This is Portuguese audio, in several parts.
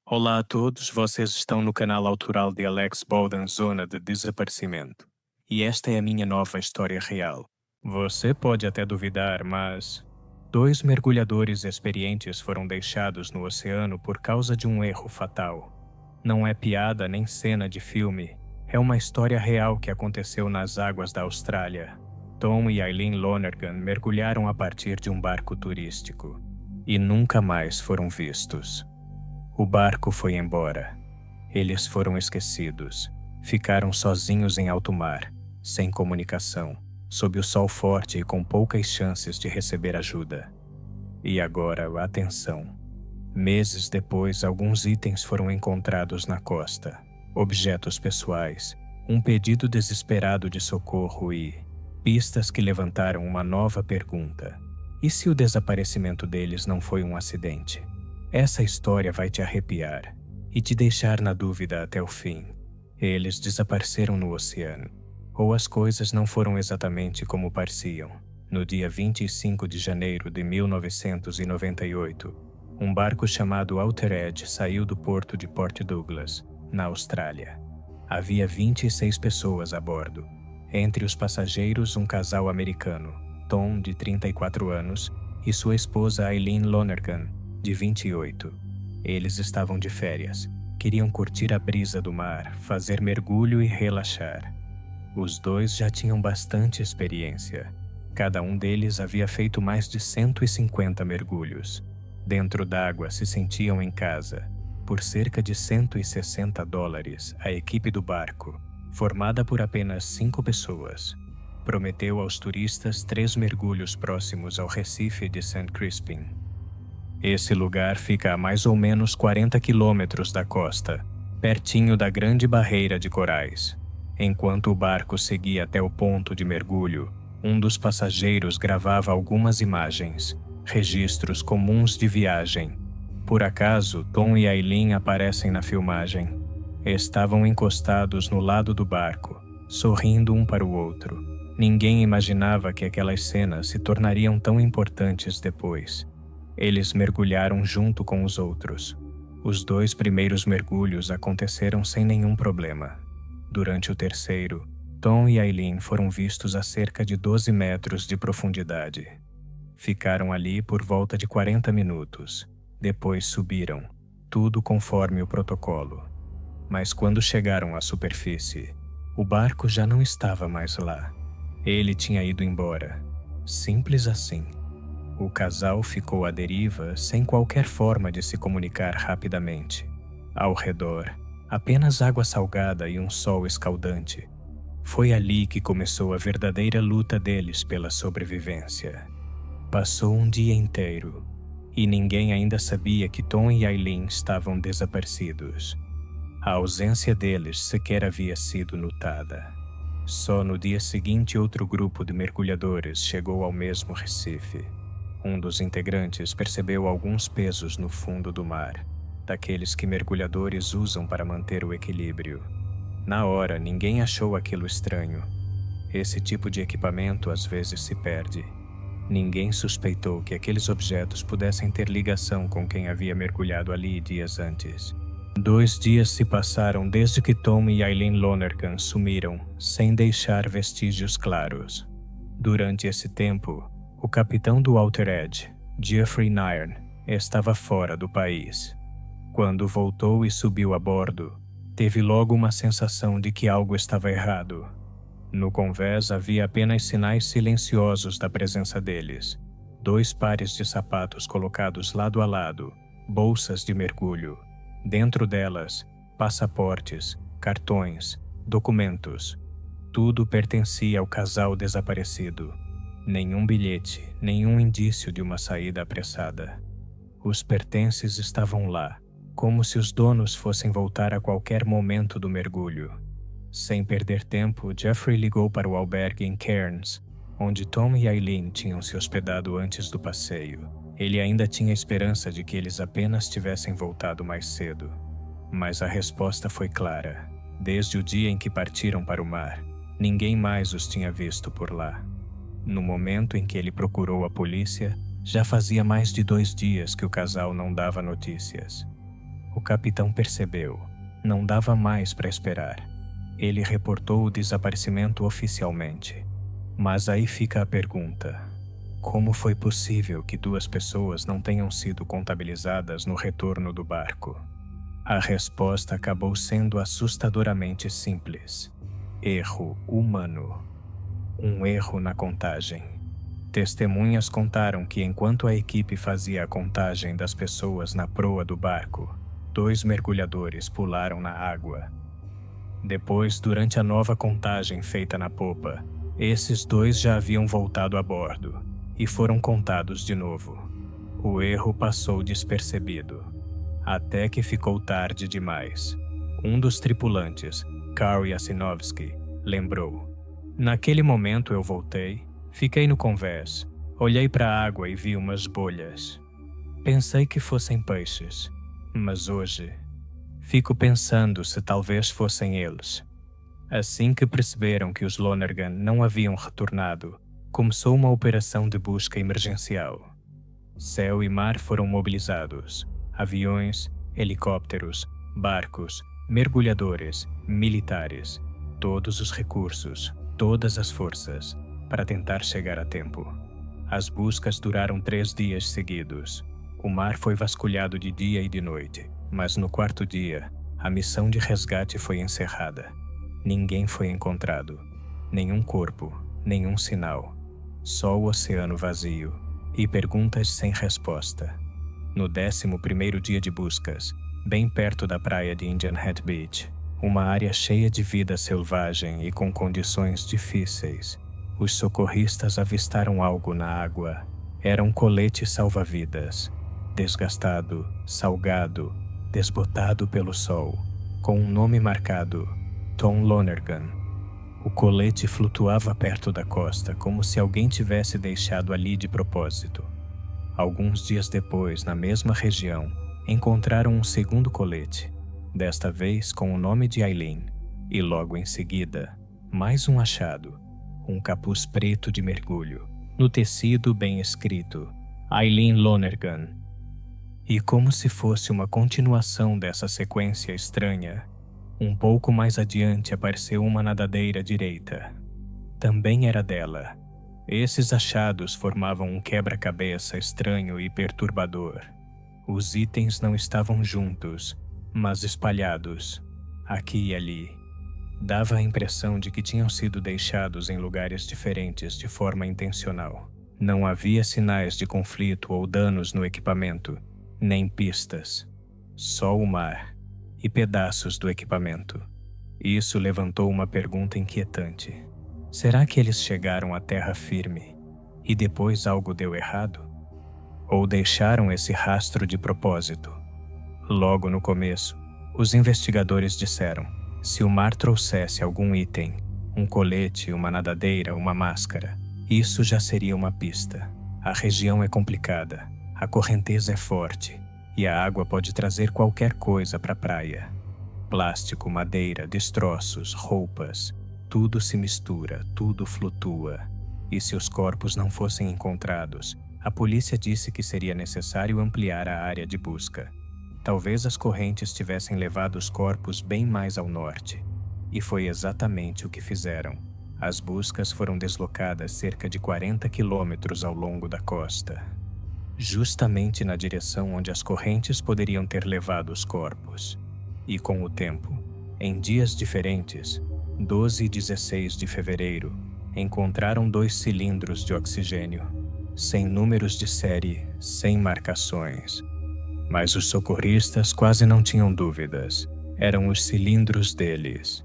Olá a todos, vocês estão no canal autoral de Alex Bolden Zona de Desaparecimento. E esta é a minha nova história real. Você pode até duvidar, mas... Dois mergulhadores experientes foram deixados no oceano por causa de um erro fatal. Não é piada nem cena de filme, é uma história real que aconteceu nas águas da Austrália. Tom e Eileen Lonergan mergulharam a partir de um barco turístico. E nunca mais foram vistos. O barco foi embora. Eles foram esquecidos. Ficaram sozinhos em alto mar, sem comunicação, sob o sol forte e com poucas chances de receber ajuda. E agora, atenção. Meses depois, alguns itens foram encontrados na costa. Objetos pessoais, um pedido desesperado de socorro e pistas que levantaram uma nova pergunta. E se o desaparecimento deles não foi um acidente? Essa história vai te arrepiar e te deixar na dúvida até o fim. Eles desapareceram no oceano. Ou as coisas não foram exatamente como pareciam. No dia 25 de janeiro de 1998, um barco chamado Outer Edge saiu do porto de Port Douglas, na Austrália. Havia 26 pessoas a bordo. Entre os passageiros, um casal americano, Tom, de 34 anos, e sua esposa Eileen Lonergan, de 28. Eles estavam de férias. Queriam curtir a brisa do mar, fazer mergulho e relaxar. Os dois já tinham bastante experiência. Cada um deles havia feito mais de 150 mergulhos. Dentro d'água se sentiam em casa. Por cerca de $160, a equipe do barco, formada por apenas 5 pessoas, prometeu aos turistas 3 mergulhos próximos ao Recife de St. Crispin. Esse lugar fica a mais ou menos 40 quilômetros da costa, pertinho da Grande Barreira de Corais. Enquanto o barco seguia até o ponto de mergulho, um dos passageiros gravava algumas imagens, registros comuns de viagem. Por acaso, Tom e Eileen aparecem na filmagem. Estavam encostados no lado do barco, sorrindo um para o outro. Ninguém imaginava que aquelas cenas se tornariam tão importantes depois. Eles mergulharam junto com os outros. Os 2 primeiros mergulhos aconteceram sem nenhum problema. Durante o terceiro, Tom e Eileen foram vistos a cerca de 12 metros de profundidade. Ficaram ali por volta de 40 minutos. Depois subiram, tudo conforme o protocolo. Mas quando chegaram à superfície, o barco já não estava mais lá. Ele tinha ido embora. Simples assim. O casal ficou à deriva sem qualquer forma de se comunicar rapidamente. Ao redor, apenas água salgada e um sol escaldante. Foi ali que começou a verdadeira luta deles pela sobrevivência. Passou um dia inteiro, e ninguém ainda sabia que Tom e Eileen estavam desaparecidos. A ausência deles sequer havia sido notada. Só no dia seguinte outro grupo de mergulhadores chegou ao mesmo Recife. Um dos integrantes percebeu alguns pesos no fundo do mar, daqueles que mergulhadores usam para manter o equilíbrio. Na hora, ninguém achou aquilo estranho. Esse tipo de equipamento às vezes se perde. Ninguém suspeitou que aqueles objetos pudessem ter ligação com quem havia mergulhado ali dias antes. 2 dias se passaram desde que Tom e Eileen Lonergan sumiram, sem deixar vestígios claros. Durante esse tempo, o capitão do Outer Edge, Jeffrey Nairn, estava fora do país. Quando voltou e subiu a bordo, teve logo uma sensação de que algo estava errado. No convés havia apenas sinais silenciosos da presença deles. 2 pares de sapatos colocados lado a lado, bolsas de mergulho. Dentro delas, passaportes, cartões, documentos. Tudo pertencia ao casal desaparecido. Nenhum bilhete, nenhum indício de uma saída apressada. Os pertences estavam lá, como se os donos fossem voltar a qualquer momento do mergulho. Sem perder tempo, Jeffrey ligou para o albergue em Cairns, onde Tom e Eileen tinham se hospedado antes do passeio. Ele ainda tinha esperança de que eles apenas tivessem voltado mais cedo. Mas a resposta foi clara. Desde o dia em que partiram para o mar, ninguém mais os tinha visto por lá. No momento em que ele procurou a polícia, já fazia mais de 2 dias que o casal não dava notícias. O capitão percebeu. Não dava mais para esperar. Ele reportou o desaparecimento oficialmente. Mas aí fica a pergunta: como foi possível que 2 pessoas não tenham sido contabilizadas no retorno do barco? A resposta acabou sendo assustadoramente simples: erro humano. Um erro na contagem. Testemunhas contaram que enquanto a equipe fazia a contagem das pessoas na proa do barco, 2 mergulhadores pularam na água. Depois, durante a nova contagem feita na popa, esses 2 já haviam voltado a bordo e foram contados de novo. O erro passou despercebido, até que ficou tarde demais. Um dos tripulantes, Karl Yasinovsky, lembrou: naquele momento eu voltei, fiquei no convés, olhei para a água e vi umas bolhas. Pensei que fossem peixes, mas hoje fico pensando se talvez fossem eles. Assim que perceberam que os Lonergan não haviam retornado, começou uma operação de busca emergencial. Céu e mar foram mobilizados. Aviões, helicópteros, barcos, mergulhadores, militares, todos os recursos, todas as forças, para tentar chegar a tempo. As buscas duraram 3 dias seguidos. O mar foi vasculhado de dia e de noite, mas no 4º dia, a missão de resgate foi encerrada. Ninguém foi encontrado. Nenhum corpo, nenhum sinal. Só o oceano vazio e perguntas sem resposta. No 11º dia de buscas, bem perto da praia de Indian Head Beach, uma área cheia de vida selvagem e com condições difíceis, os socorristas avistaram algo na água. Era um colete salva-vidas, desgastado, salgado, desbotado pelo sol, com um nome marcado: Tom Lonergan. O colete flutuava perto da costa, como se alguém tivesse deixado ali de propósito. Alguns dias depois, na mesma região, encontraram um 2º colete, desta vez com o nome de Eileen, e logo em seguida, mais um achado, um capuz preto de mergulho, no tecido bem escrito: Eileen Lonergan. E como se fosse uma continuação dessa sequência estranha, um pouco mais adiante apareceu uma nadadeira direita. Também era dela. Esses achados formavam um quebra-cabeça estranho e perturbador. Os itens não estavam juntos, mas espalhados, aqui e ali. Dava a impressão de que tinham sido deixados em lugares diferentes de forma intencional. Não havia sinais de conflito ou danos no equipamento, nem pistas. Só o mar e pedaços do equipamento. Isso levantou uma pergunta inquietante. Será que eles chegaram à terra firme e depois algo deu errado? Ou deixaram esse rastro de propósito? Logo no começo, os investigadores disseram: se o mar trouxesse algum item, um colete, uma nadadeira, uma máscara, isso já seria uma pista. A região é complicada, a correnteza é forte e a água pode trazer qualquer coisa para a praia. Plástico, madeira, destroços, roupas, tudo se mistura, tudo flutua. E se os corpos não fossem encontrados, a polícia disse que seria necessário ampliar a área de busca. Talvez as correntes tivessem levado os corpos bem mais ao norte. E foi exatamente o que fizeram. As buscas foram deslocadas cerca de 40 quilômetros ao longo da costa, justamente na direção onde as correntes poderiam ter levado os corpos. E com o tempo, em dias diferentes, 12 e 16 de fevereiro, encontraram 2 cilindros de oxigênio, sem números de série, sem marcações. Mas os socorristas quase não tinham dúvidas. Eram os cilindros deles.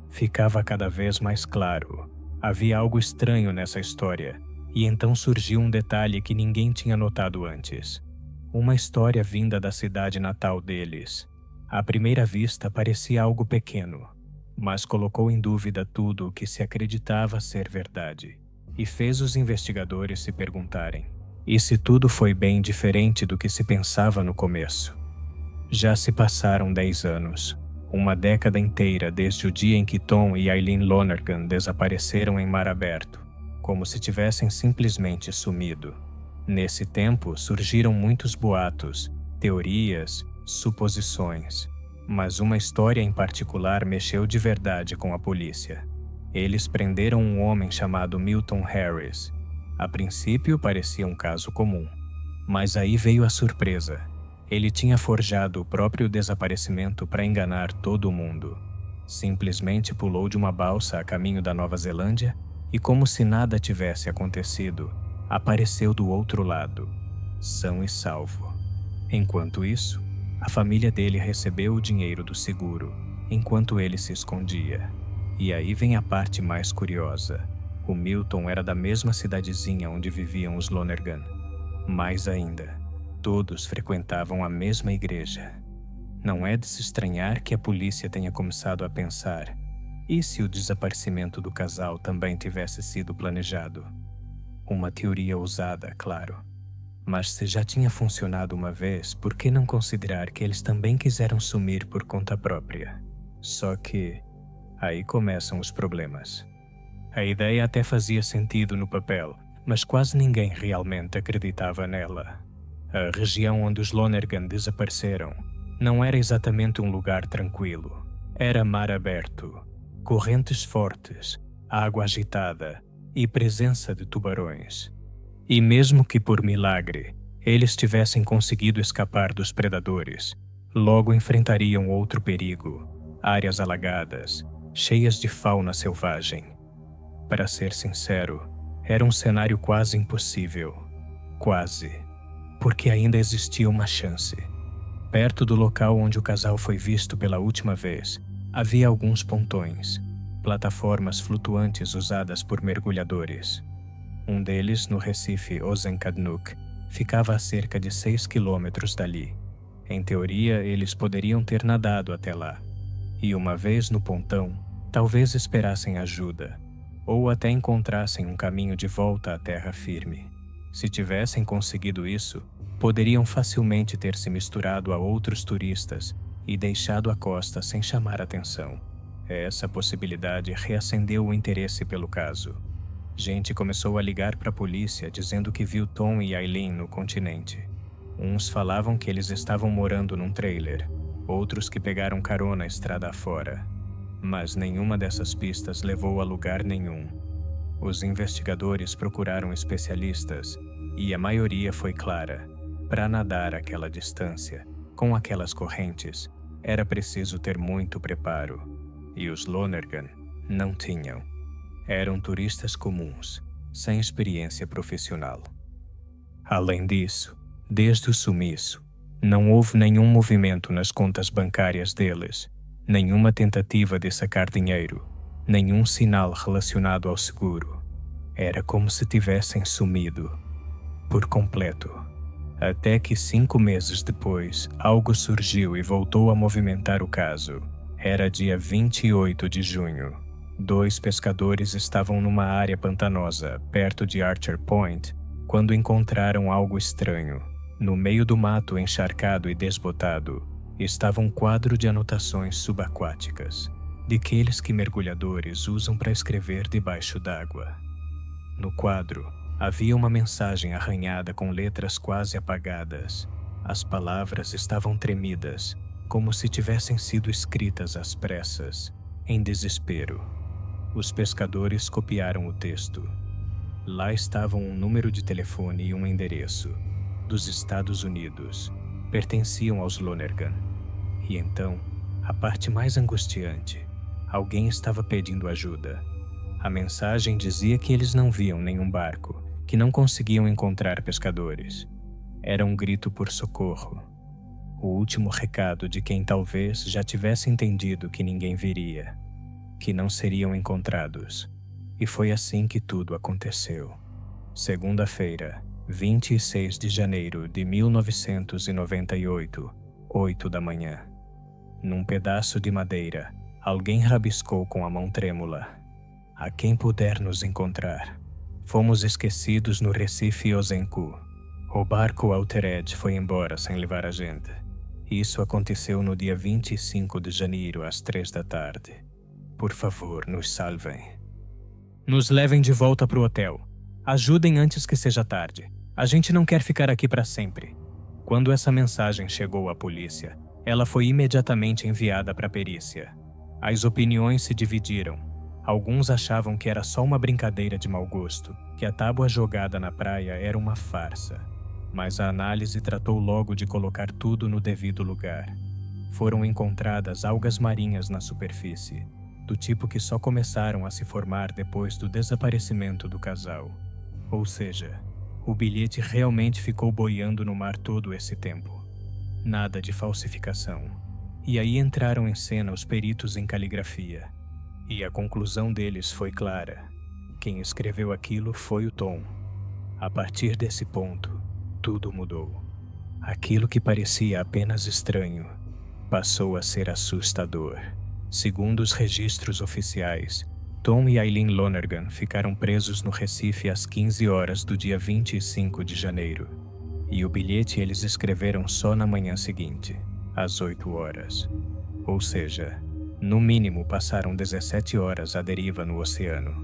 Ficava cada vez mais claro. Havia algo estranho nessa história, e então surgiu um detalhe que ninguém tinha notado antes. Uma história vinda da cidade natal deles. À primeira vista parecia algo pequeno, mas colocou em dúvida tudo o que se acreditava ser verdade, e fez os investigadores se perguntarem: e se tudo foi bem diferente do que se pensava no começo? Já se passaram 10 anos, uma década inteira desde o dia em que Tom e Eileen Lonergan desapareceram em mar aberto, como se tivessem simplesmente sumido. Nesse tempo surgiram muitos boatos, teorias, suposições, mas uma história em particular mexeu de verdade com a polícia. Eles prenderam um homem chamado Milton Harris. A princípio parecia um caso comum, mas aí veio a surpresa. Ele tinha forjado o próprio desaparecimento para enganar todo mundo. Simplesmente pulou de uma balsa a caminho da Nova Zelândia e, como se nada tivesse acontecido, apareceu do outro lado, são e salvo. Enquanto isso, a família dele recebeu o dinheiro do seguro, enquanto ele se escondia. E aí vem a parte mais curiosa. O Milton era da mesma cidadezinha onde viviam os Lonergan. Mais ainda, todos frequentavam a mesma igreja. Não é de se estranhar que a polícia tenha começado a pensar: e se o desaparecimento do casal também tivesse sido planejado? Uma teoria ousada, claro. Mas se já tinha funcionado uma vez, por que não considerar que eles também quiseram sumir por conta própria? Só que aí começam os problemas. A ideia até fazia sentido no papel, mas quase ninguém realmente acreditava nela. A região onde os Lonergan desapareceram não era exatamente um lugar tranquilo. Era mar aberto, correntes fortes, água agitada e presença de tubarões. E mesmo que por milagre eles tivessem conseguido escapar dos predadores, logo enfrentariam outro perigo: áreas alagadas, cheias de fauna selvagem. Para ser sincero, era um cenário quase impossível. Quase. Porque ainda existia uma chance. Perto do local onde o casal foi visto pela última vez, havia alguns pontões, plataformas flutuantes usadas por mergulhadores. Um deles, no Recife Ozenkadnuk, ficava a cerca de 6 quilômetros dali. Em teoria, eles poderiam ter nadado até lá. E uma vez no pontão, talvez esperassem ajuda, ou até encontrassem um caminho de volta à terra firme. Se tivessem conseguido isso, poderiam facilmente ter se misturado a outros turistas e deixado a costa sem chamar atenção. Essa possibilidade reacendeu o interesse pelo caso. Gente começou a ligar para a polícia dizendo que viu Tom e Aileen no continente. Uns falavam que eles estavam morando num trailer, outros que pegaram carona estrada afora. Mas nenhuma dessas pistas levou a lugar nenhum. Os investigadores procuraram especialistas e a maioria foi clara: para nadar aquela distância, com aquelas correntes, era preciso ter muito preparo. E os Lonergan não tinham. Eram turistas comuns, sem experiência profissional. Além disso, desde o sumiço, não houve nenhum movimento nas contas bancárias deles, nenhuma tentativa de sacar dinheiro, nenhum sinal relacionado ao seguro. Era como se tivessem sumido, por completo. Até que 5 meses depois, algo surgiu e voltou a movimentar o caso. Era dia 28 de junho. 2 pescadores estavam numa área pantanosa, perto de Archer Point, quando encontraram algo estranho. No meio do mato encharcado e desbotado, estava um quadro de anotações subaquáticas, daqueles que mergulhadores usam para escrever debaixo d'água. No quadro, havia uma mensagem arranhada com letras quase apagadas. As palavras estavam tremidas, como se tivessem sido escritas às pressas, em desespero. Os pescadores copiaram o texto. Lá estavam um número de telefone e um endereço, dos Estados Unidos. Pertenciam aos Lonergan. E então, a parte mais angustiante: alguém estava pedindo ajuda. A mensagem dizia que eles não viam nenhum barco, que não conseguiam encontrar pescadores. Era um grito por socorro. O último recado de quem talvez já tivesse entendido que ninguém viria, que não seriam encontrados. E foi assim que tudo aconteceu. Segunda-feira, 26 de janeiro de 1998, 8 da manhã. Num pedaço de madeira, alguém rabiscou com a mão trêmula: "A quem puder nos encontrar. Fomos esquecidos no Recife Ozenku. O barco Altered foi embora sem levar a gente. Isso aconteceu no dia 25 de janeiro, às 3 da tarde. Por favor, nos salvem. Nos levem de volta para o hotel. Ajudem antes que seja tarde. A gente não quer ficar aqui para sempre." Quando essa mensagem chegou à polícia, ela foi imediatamente enviada para a perícia. As opiniões se dividiram. Alguns achavam que era só uma brincadeira de mau gosto, que a tábua jogada na praia era uma farsa. Mas a análise tratou logo de colocar tudo no devido lugar. Foram encontradas algas marinhas na superfície, do tipo que só começaram a se formar depois do desaparecimento do casal. Ou seja, o bilhete realmente ficou boiando no mar todo esse tempo. Nada de falsificação. E aí entraram em cena os peritos em caligrafia. E a conclusão deles foi clara. Quem escreveu aquilo foi o Tom. A partir desse ponto, tudo mudou. Aquilo que parecia apenas estranho passou a ser assustador. Segundo os registros oficiais, Tom e Aileen Lonergan ficaram presos no Recife às 15 horas do dia 25 de janeiro. E o bilhete eles escreveram só na manhã seguinte, às 8 horas. Ou seja, no mínimo passaram 17 horas à deriva no oceano.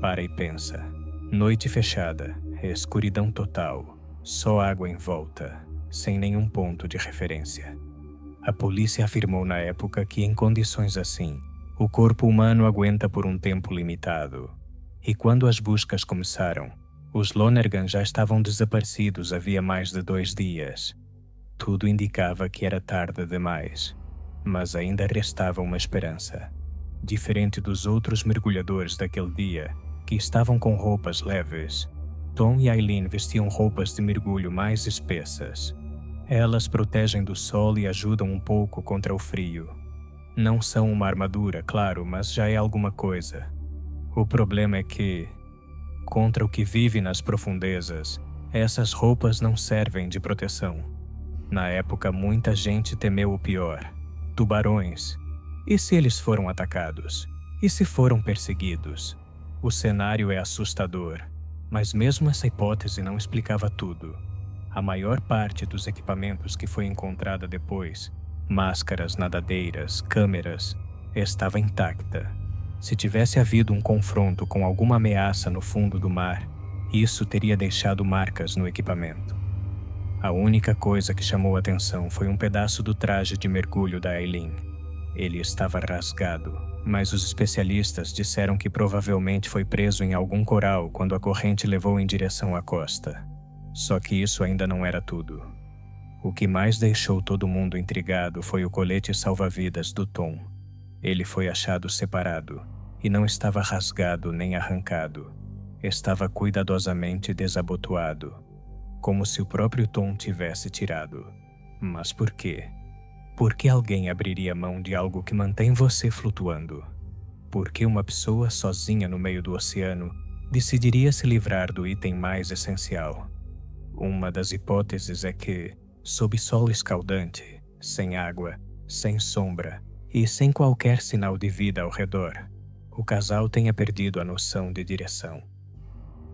Para e pensa. Noite fechada, escuridão total, só água em volta, sem nenhum ponto de referência. A polícia afirmou na época que em condições assim, o corpo humano aguenta por um tempo limitado. E quando as buscas começaram, os Lonergan já estavam desaparecidos havia mais de 2 dias. Tudo indicava que era tarde demais, mas ainda restava uma esperança. Diferente dos outros mergulhadores daquele dia, que estavam com roupas leves, Tom e Aileen vestiam roupas de mergulho mais espessas. Elas protegem do sol e ajudam um pouco contra o frio. Não são uma armadura, claro, mas já é alguma coisa. O problema é que, contra o que vive nas profundezas, essas roupas não servem de proteção. Na época, muita gente temeu o pior: tubarões. E se eles foram atacados? E se foram perseguidos? O cenário é assustador, mas mesmo essa hipótese não explicava tudo. A maior parte dos equipamentos que foi encontrada depois, máscaras, nadadeiras, câmeras, estava intacta. Se tivesse havido um confronto com alguma ameaça no fundo do mar, isso teria deixado marcas no equipamento. A única coisa que chamou atenção foi um pedaço do traje de mergulho da Aileen. Ele estava rasgado, mas os especialistas disseram que provavelmente foi preso em algum coral quando a corrente levou em direção à costa. Só que isso ainda não era tudo. O que mais deixou todo mundo intrigado foi o colete salva-vidas do Tom. Ele foi achado separado, e não estava rasgado nem arrancado. Estava cuidadosamente desabotoado, como se o próprio Tom tivesse tirado. Mas por quê? Por que alguém abriria mão de algo que mantém você flutuando? Por que uma pessoa sozinha no meio do oceano decidiria se livrar do item mais essencial? Uma das hipóteses é que, sob sol escaldante, sem água, sem sombra e sem qualquer sinal de vida ao redor, o casal tenha perdido a noção de direção.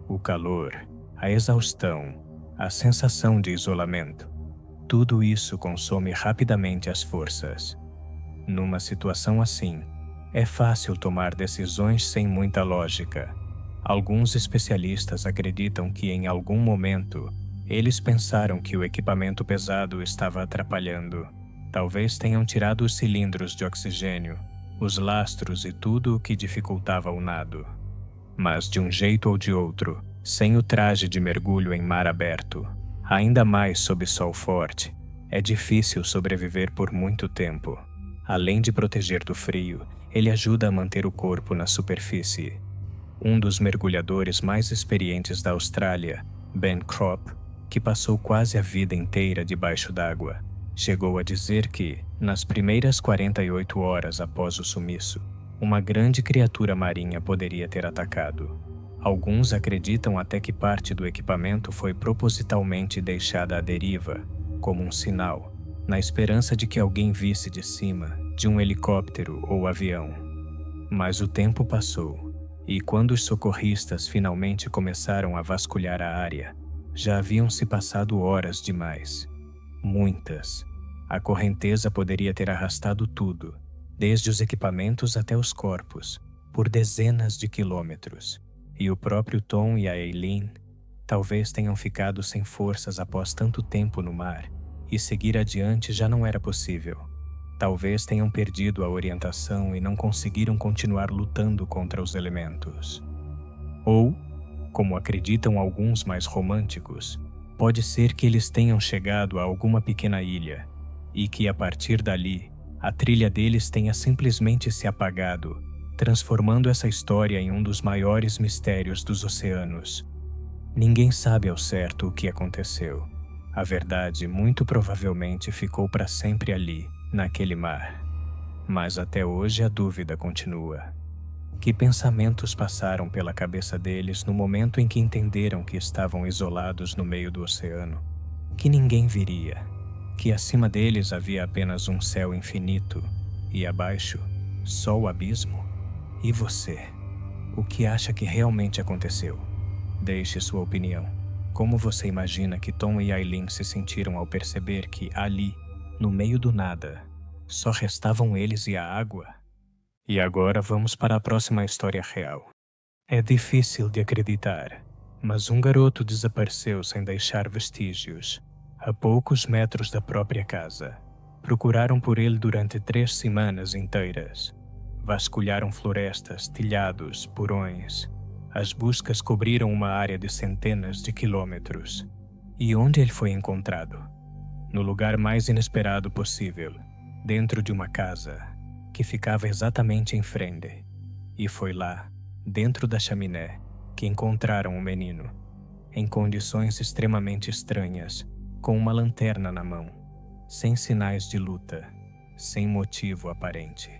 O calor, a exaustão, a sensação de isolamento, tudo isso consome rapidamente as forças. Numa situação assim, é fácil tomar decisões sem muita lógica. Alguns especialistas acreditam que em algum momento, eles pensaram que o equipamento pesado estava atrapalhando. Talvez tenham tirado os cilindros de oxigênio, os lastros e tudo o que dificultava o nado. Mas de um jeito ou de outro, sem o traje de mergulho em mar aberto, ainda mais sob sol forte, é difícil sobreviver por muito tempo. Além de proteger do frio, ele ajuda a manter o corpo na superfície. Um dos mergulhadores mais experientes da Austrália, Ben Kropp, que passou quase a vida inteira debaixo d'água, chegou a dizer que, nas primeiras 48 horas após o sumiço, uma grande criatura marinha poderia ter atacado. Alguns acreditam até que parte do equipamento foi propositalmente deixada à deriva, como um sinal, na esperança de que alguém visse de cima, de um helicóptero ou avião. Mas o tempo passou, e quando os socorristas finalmente começaram a vasculhar a área, já haviam se passado horas demais. Muitas. A correnteza poderia ter arrastado tudo, desde os equipamentos até os corpos, por dezenas de quilômetros. E o próprio Tom e a Aileen Talvez tenham ficado sem forças após tanto tempo no mar, e seguir adiante já não era possível. Talvez tenham perdido a orientação e não conseguiram continuar lutando contra os elementos. Ou, como acreditam alguns mais românticos, pode ser que eles tenham chegado a alguma pequena ilha e que, a partir dali, a trilha deles tenha simplesmente se apagado, transformando essa história em um dos maiores mistérios dos oceanos. Ninguém sabe ao certo o que aconteceu. A verdade muito provavelmente ficou para sempre ali, naquele mar. Mas até hoje a dúvida continua. Que pensamentos passaram pela cabeça deles no momento em que entenderam que estavam isolados no meio do oceano? Que ninguém viria, que acima deles havia apenas um céu infinito e abaixo só o abismo? E você? O que acha que realmente aconteceu? Deixe sua opinião. Como você imagina que Tom e Aileen se sentiram ao perceber que ali, no meio do nada, só restavam eles e a água? E agora vamos para a próxima história real. É difícil de acreditar, mas um garoto desapareceu sem deixar vestígios, a poucos metros da própria casa. Procuraram por ele durante 3 semanas inteiras. Vasculharam florestas, telhados, porões. As buscas cobriram uma área de centenas de quilômetros. E onde ele foi encontrado? No lugar mais inesperado possível, dentro de uma casa que ficava exatamente em frente. E foi lá, dentro da chaminé, que encontraram o menino, em condições extremamente estranhas, com uma lanterna na mão, sem sinais de luta, sem motivo aparente.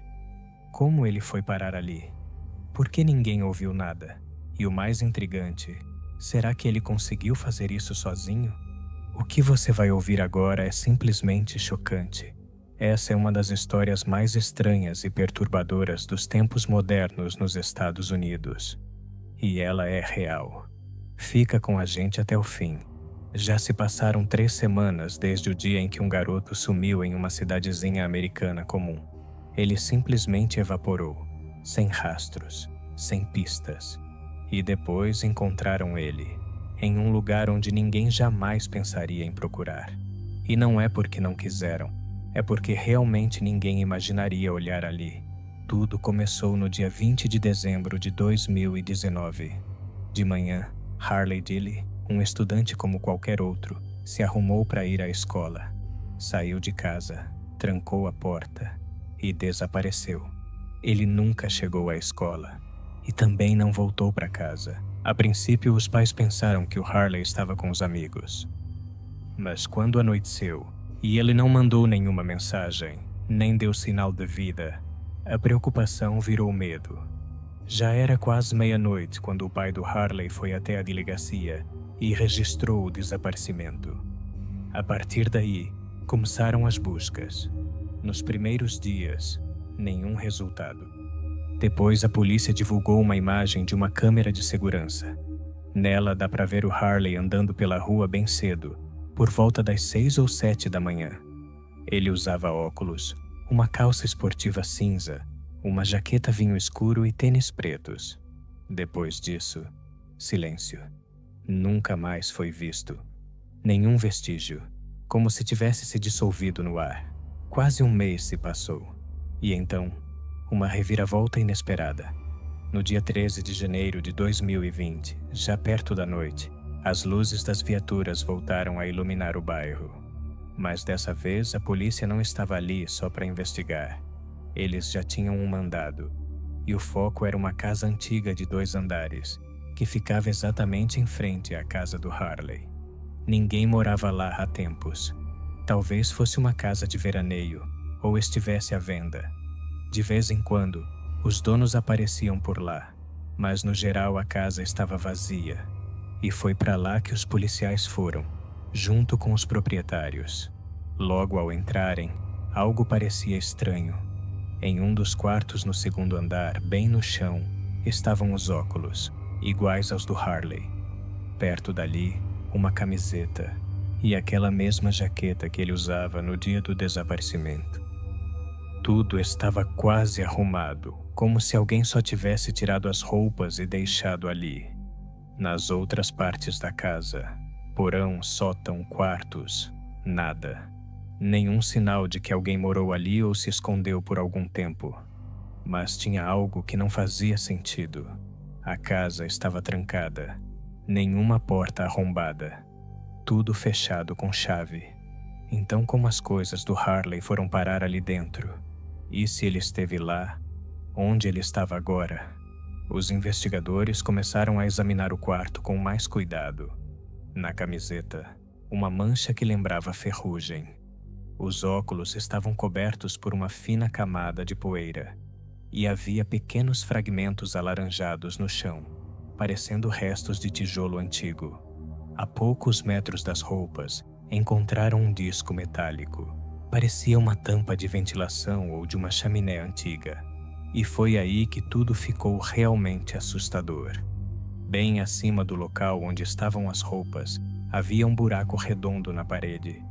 Como ele foi parar ali? Por que ninguém ouviu nada? E o mais intrigante, será que ele conseguiu fazer isso sozinho? O que você vai ouvir agora é simplesmente chocante. Essa é uma das histórias mais estranhas e perturbadoras dos tempos modernos nos Estados Unidos. E ela é real. Fica com a gente até o fim. Já se passaram 3 semanas desde o dia em que um garoto sumiu em uma cidadezinha americana comum. Ele simplesmente evaporou, sem rastros, sem pistas. E depois encontraram ele, em um lugar onde ninguém jamais pensaria em procurar. E não é porque não quiseram, é porque realmente ninguém imaginaria olhar ali. Tudo começou no dia 20 de dezembro de 2019. De manhã, Harley Dilley, um estudante como qualquer outro, se arrumou para ir à escola. Saiu de casa, trancou a porta e desapareceu. Ele nunca chegou à escola e também não voltou para casa. A princípio, os pais pensaram que o Harley estava com os amigos. Mas quando anoiteceu e ele não mandou nenhuma mensagem, nem deu sinal de vida, a preocupação virou medo. Já era quase meia-noite quando o pai do Harley foi até a delegacia e registrou o desaparecimento. A partir daí, começaram as buscas. Nos primeiros dias, nenhum resultado. Depois, a polícia divulgou uma imagem de uma câmera de segurança. Nela dá para ver o Harley andando pela rua bem cedo, por volta das 6 ou 7 da manhã. Ele usava óculos, uma calça esportiva cinza, uma jaqueta vinho escuro e tênis pretos. Depois disso, silêncio. Nunca mais foi visto. Nenhum vestígio, como se tivesse se dissolvido no ar. Quase um mês se passou. E então, uma reviravolta inesperada. No dia 13 de janeiro de 2020, já perto da noite, as luzes das viaturas voltaram a iluminar o bairro. Mas dessa vez a polícia não estava ali só para investigar. Eles já tinham um mandado. E o foco era uma casa antiga de 2 andares, que ficava exatamente em frente à casa do Harley. Ninguém morava lá há tempos. Talvez fosse uma casa de veraneio, ou estivesse à venda. De vez em quando, os donos apareciam por lá, mas no geral a casa estava vazia. E foi para lá que os policiais foram, junto com os proprietários. Logo ao entrarem, algo parecia estranho. Em um dos quartos no 2º andar, bem no chão, estavam os óculos, iguais aos do Harley. Perto dali, uma camiseta e aquela mesma jaqueta que ele usava no dia do desaparecimento. Tudo estava quase arrumado, como se alguém só tivesse tirado as roupas e deixado ali. Nas outras partes da casa, porão, sótão, quartos, nada. Nenhum sinal de que alguém morou ali ou se escondeu por algum tempo. Mas tinha algo que não fazia sentido. A casa estava trancada. Nenhuma porta arrombada. Tudo fechado com chave. Então, como as coisas do Harley foram parar ali dentro? E se ele esteve lá, onde ele estava agora? Os investigadores começaram a examinar o quarto com mais cuidado. Na camiseta, uma mancha que lembrava ferrugem. Os óculos estavam cobertos por uma fina camada de poeira, e havia pequenos fragmentos alaranjados no chão, parecendo restos de tijolo antigo. A poucos metros das roupas, encontraram um disco metálico. Parecia uma tampa de ventilação ou de uma chaminé antiga. E foi aí que tudo ficou realmente assustador. Bem acima do local onde estavam as roupas, havia um buraco redondo na parede.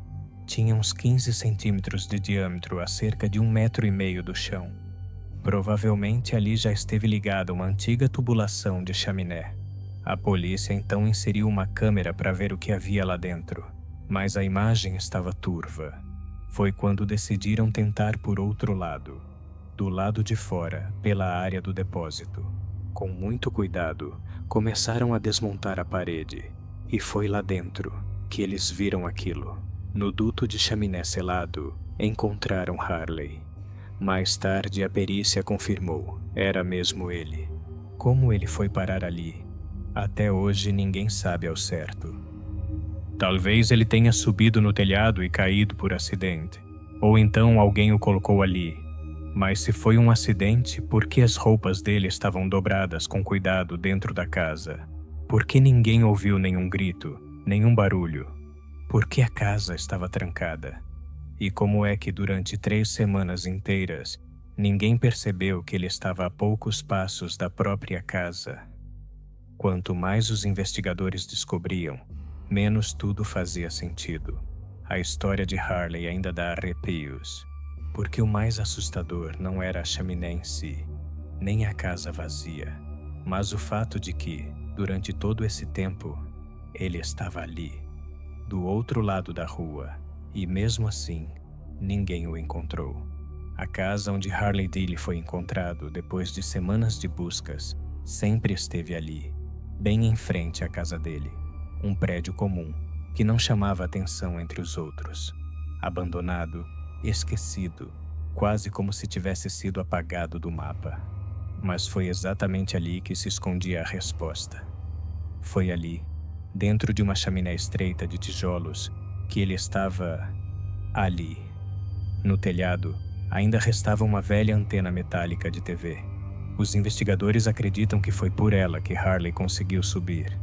Tinha uns 15 centímetros de diâmetro a cerca de 1,5 metros do chão. Provavelmente ali já esteve ligada uma antiga tubulação de chaminé. A polícia então inseriu uma câmera para ver o que havia lá dentro, mas a imagem estava turva. Foi quando decidiram tentar por outro lado, do lado de fora, pela área do depósito. Com muito cuidado, começaram a desmontar a parede, e foi lá dentro que eles viram aquilo. No duto de chaminé selado, encontraram Harley. Mais tarde, a perícia confirmou, era mesmo ele. Como ele foi parar ali? Até hoje ninguém sabe ao certo. Talvez ele tenha subido no telhado e caído por acidente, ou então alguém o colocou ali. Mas se foi um acidente, por que as roupas dele estavam dobradas com cuidado dentro da casa? Por que ninguém ouviu nenhum grito, nenhum barulho? Por que a casa estava trancada? E como é que durante 3 semanas inteiras, ninguém percebeu que ele estava a poucos passos da própria casa? Quanto mais os investigadores descobriam, menos tudo fazia sentido. A história de Harley ainda dá arrepios, porque o mais assustador não era a chaminé em si, nem a casa vazia, mas o fato de que, durante todo esse tempo, ele estava ali, do outro lado da rua, e mesmo assim, ninguém o encontrou. A casa onde Harley Deely foi encontrado depois de semanas de buscas sempre esteve ali, bem em frente à casa dele, um prédio comum que não chamava atenção entre os outros, abandonado, esquecido, quase como se tivesse sido apagado do mapa. Mas foi exatamente ali que se escondia a resposta. Foi ali, dentro de uma chaminé estreita de tijolos, que ele estava ali. No telhado, ainda restava uma velha antena metálica de TV. Os investigadores acreditam que foi por ela que Harley conseguiu subir.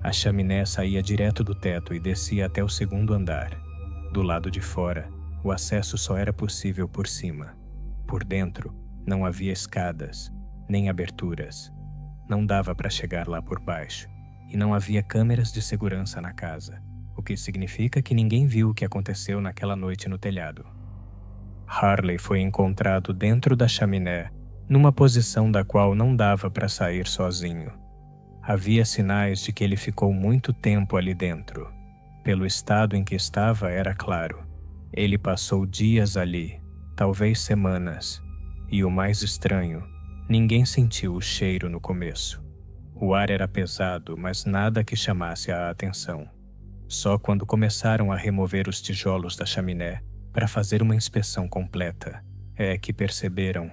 A chaminé saía direto do teto e descia até o 2º andar. Do lado de fora, o acesso só era possível por cima. Por dentro, não havia escadas, nem aberturas. Não dava para chegar lá por baixo. E não havia câmeras de segurança na casa, o que significa que ninguém viu o que aconteceu naquela noite no telhado. Harley foi encontrado dentro da chaminé, numa posição da qual não dava para sair sozinho. Havia sinais de que ele ficou muito tempo ali dentro. Pelo estado em que estava, era claro. Ele passou dias ali, talvez semanas. E o mais estranho, ninguém sentiu o cheiro no começo. O ar era pesado, mas nada que chamasse a atenção. Só quando começaram a remover os tijolos da chaminé para fazer uma inspeção completa, é que perceberam.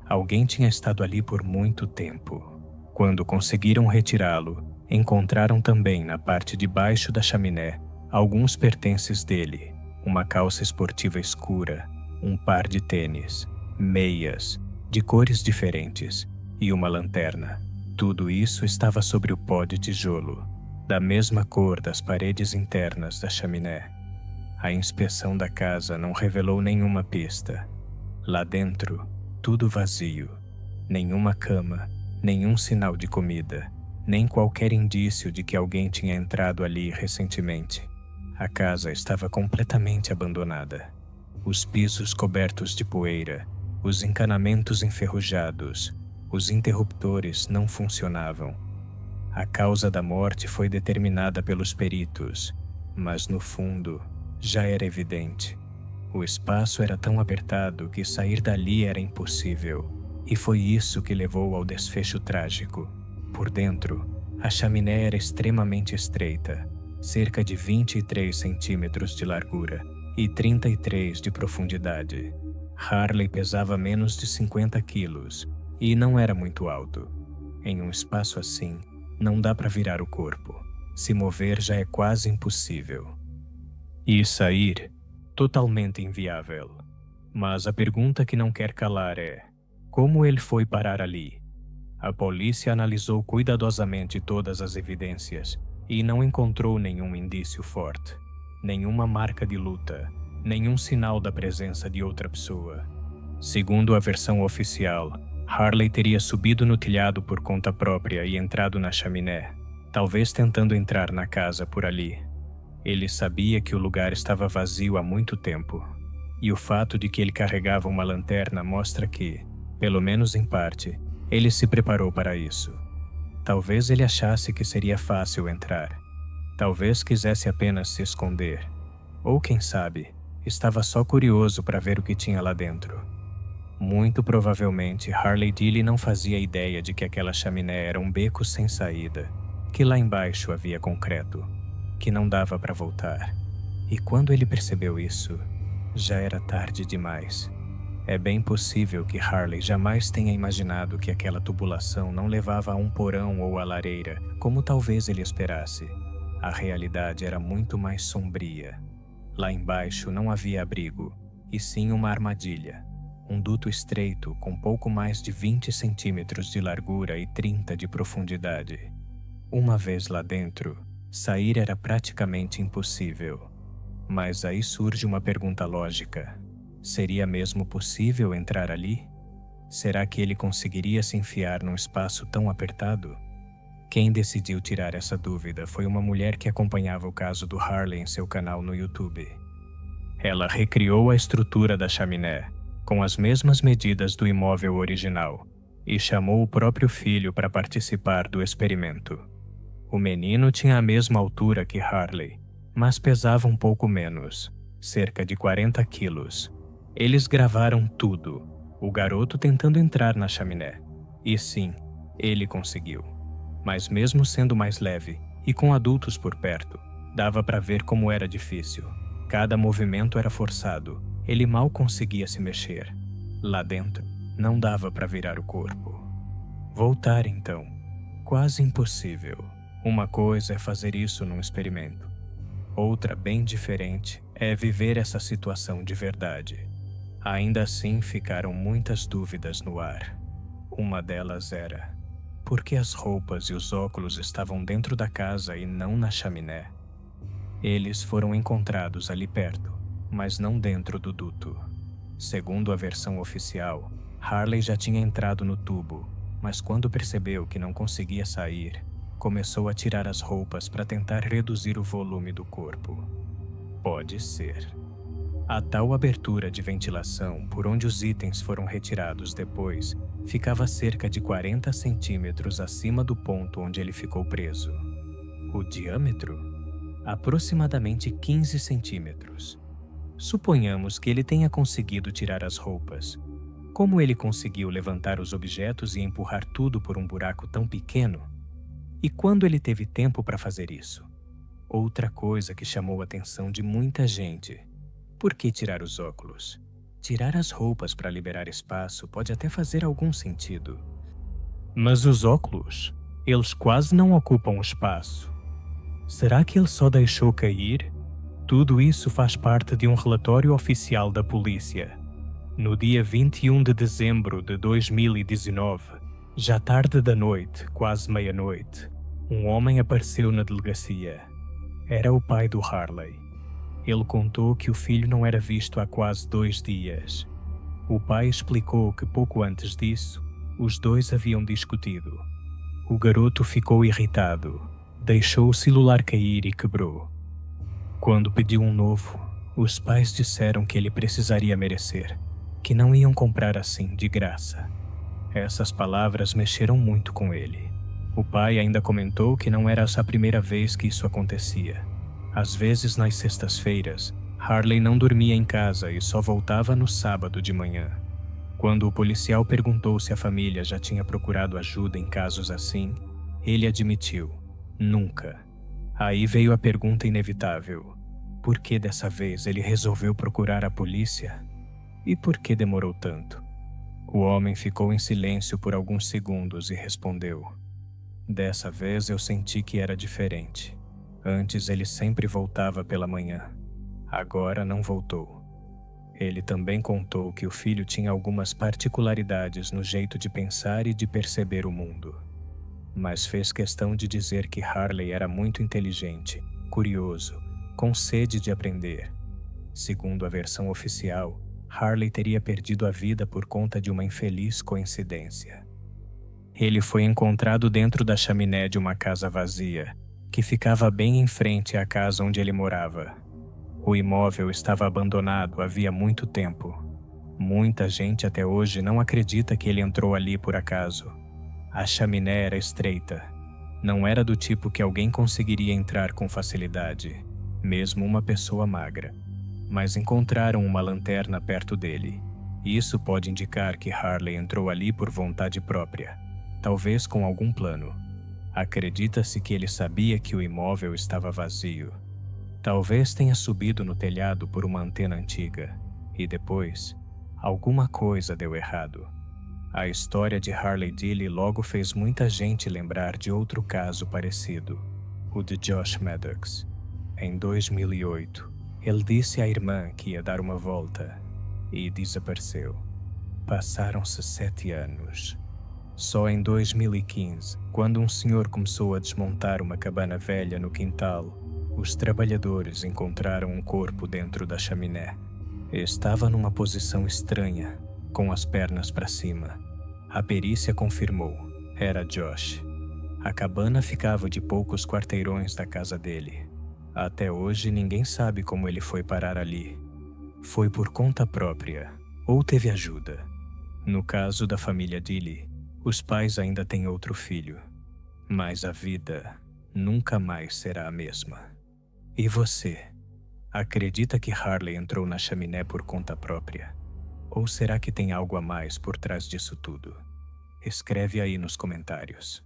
Alguém tinha estado ali por muito tempo. Quando conseguiram retirá-lo, encontraram também na parte de baixo da chaminé alguns pertences dele, uma calça esportiva escura, um par de tênis, meias, de cores diferentes, e uma lanterna. Tudo isso estava sobre o pó de tijolo, da mesma cor das paredes internas da chaminé. A inspeção da casa não revelou nenhuma pista. Lá dentro, tudo vazio. Nenhuma cama, nenhum sinal de comida, nem qualquer indício de que alguém tinha entrado ali recentemente. A casa estava completamente abandonada. Os pisos cobertos de poeira, os encanamentos enferrujados, os interruptores não funcionavam. A causa da morte foi determinada pelos peritos, mas no fundo já era evidente. O espaço era tão apertado que sair dali era impossível, e foi isso que levou ao desfecho trágico. Por dentro, a chaminé era extremamente estreita, cerca de 23 centímetros de largura e 33 de profundidade. Harley pesava menos de 50 quilos e não era muito alto. Em um espaço assim, não dá para virar o corpo. Se mover já é quase impossível. E sair, totalmente inviável. Mas a pergunta que não quer calar é: como ele foi parar ali? A polícia analisou cuidadosamente todas as evidências e não encontrou nenhum indício forte, nenhuma marca de luta, nenhum sinal da presença de outra pessoa. Segundo a versão oficial, Harley teria subido no telhado por conta própria e entrado na chaminé, talvez tentando entrar na casa por ali. Ele sabia que o lugar estava vazio há muito tempo, e o fato de que ele carregava uma lanterna mostra que, pelo menos em parte, ele se preparou para isso. Talvez ele achasse que seria fácil entrar. Talvez quisesse apenas se esconder. Ou quem sabe, estava só curioso para ver o que tinha lá dentro. Muito provavelmente, Harley Dilley não fazia ideia de que aquela chaminé era um beco sem saída, que lá embaixo havia concreto, que não dava para voltar. E quando ele percebeu isso, já era tarde demais. É bem possível que Harley jamais tenha imaginado que aquela tubulação não levava a um porão ou a lareira, como talvez ele esperasse. A realidade era muito mais sombria. Lá embaixo não havia abrigo, e sim uma armadilha. Um duto estreito com pouco mais de 20 centímetros de largura e 30 de profundidade. Uma vez lá dentro, sair era praticamente impossível. Mas aí surge uma pergunta lógica. Seria mesmo possível entrar ali? Será que ele conseguiria se enfiar num espaço tão apertado? Quem decidiu tirar essa dúvida foi uma mulher que acompanhava o caso do Harley em seu canal no YouTube. Ela recriou a estrutura da chaminé, com as mesmas medidas do imóvel original, e chamou o próprio filho para participar do experimento. O menino tinha a mesma altura que Harley, mas pesava um pouco menos, cerca de 40 quilos. Eles gravaram tudo, o garoto tentando entrar na chaminé. E sim, ele conseguiu. Mas mesmo sendo mais leve e com adultos por perto, dava para ver como era difícil. Cada movimento era forçado, ele mal conseguia se mexer. Lá dentro, não dava para virar o corpo. Voltar então, quase impossível. Uma coisa é fazer isso num experimento. Outra, bem diferente, é viver essa situação de verdade. Ainda assim, ficaram muitas dúvidas no ar. Uma delas era: por que as roupas e os óculos estavam dentro da casa e não na chaminé? Eles foram encontrados ali perto, mas não dentro do duto. Segundo a versão oficial, Harley já tinha entrado no tubo, mas quando percebeu que não conseguia sair, começou a tirar as roupas para tentar reduzir o volume do corpo. Pode ser. A tal abertura de ventilação por onde os itens foram retirados depois ficava cerca de 40 centímetros acima do ponto onde ele ficou preso. O diâmetro? Aproximadamente 15 centímetros. Suponhamos que ele tenha conseguido tirar as roupas. Como ele conseguiu levantar os objetos e empurrar tudo por um buraco tão pequeno? E quando ele teve tempo para fazer isso? Outra coisa que chamou a atenção de muita gente. Por que tirar os óculos? Tirar as roupas para liberar espaço pode até fazer algum sentido. Mas os óculos, eles quase não ocupam espaço. Será que ele só deixou cair? Tudo isso faz parte de um relatório oficial da polícia. No dia 21 de dezembro de 2019, já tarde da noite, quase meia-noite, um homem apareceu na delegacia. Era o pai do Harley. Ele contou que o filho não era visto há quase 2 dias. O pai explicou que pouco antes disso, os dois haviam discutido. O garoto ficou irritado, deixou o celular cair e quebrou. Quando pediu um novo, os pais disseram que ele precisaria merecer, que não iam comprar assim de graça. Essas palavras mexeram muito com ele. O pai ainda comentou que não era essa a primeira vez que isso acontecia. Às vezes, nas sextas-feiras, Harley não dormia em casa e só voltava no sábado de manhã. Quando o policial perguntou se a família já tinha procurado ajuda em casos assim, ele admitiu: nunca. Aí veio a pergunta inevitável: por que dessa vez ele resolveu procurar a polícia? E por que demorou tanto? O homem ficou em silêncio por alguns segundos e respondeu: dessa vez eu senti que era diferente. Antes ele sempre voltava pela manhã. Agora não voltou. Ele também contou que o filho tinha algumas particularidades no jeito de pensar e de perceber o mundo. Mas fez questão de dizer que Harley era muito inteligente, curioso, com sede de aprender. Segundo a versão oficial, Harley teria perdido a vida por conta de uma infeliz coincidência. Ele foi encontrado dentro da chaminé de uma casa vazia, que ficava bem em frente à casa onde ele morava. O imóvel estava abandonado havia muito tempo. Muita gente até hoje não acredita que ele entrou ali por acaso. A chaminé era estreita. Não era do tipo que alguém conseguiria entrar com facilidade, mesmo uma pessoa magra. Mas encontraram uma lanterna perto dele. Isso pode indicar que Harley entrou ali por vontade própria, talvez com algum plano. Acredita-se que ele sabia que o imóvel estava vazio. Talvez tenha subido no telhado por uma antena antiga, e depois, alguma coisa deu errado. A história de Harley Deely logo fez muita gente lembrar de outro caso parecido, o de Josh Maddox. Em 2008, ele disse à irmã que ia dar uma volta e desapareceu. Passaram-se 7 anos. Só em 2015, quando um senhor começou a desmontar uma cabana velha no quintal, os trabalhadores encontraram um corpo dentro da chaminé. Estava numa posição estranha, com as pernas para cima. A perícia confirmou: era Josh. A cabana ficava de poucos quarteirões da casa dele. Até hoje ninguém sabe como ele foi parar ali. Foi por conta própria, ou teve ajuda. No caso da família Deely, os pais ainda têm outro filho. Mas a vida nunca mais será a mesma. E você? Acredita que Harley entrou na chaminé por conta própria? Ou será que tem algo a mais por trás disso tudo? Escreve aí nos comentários.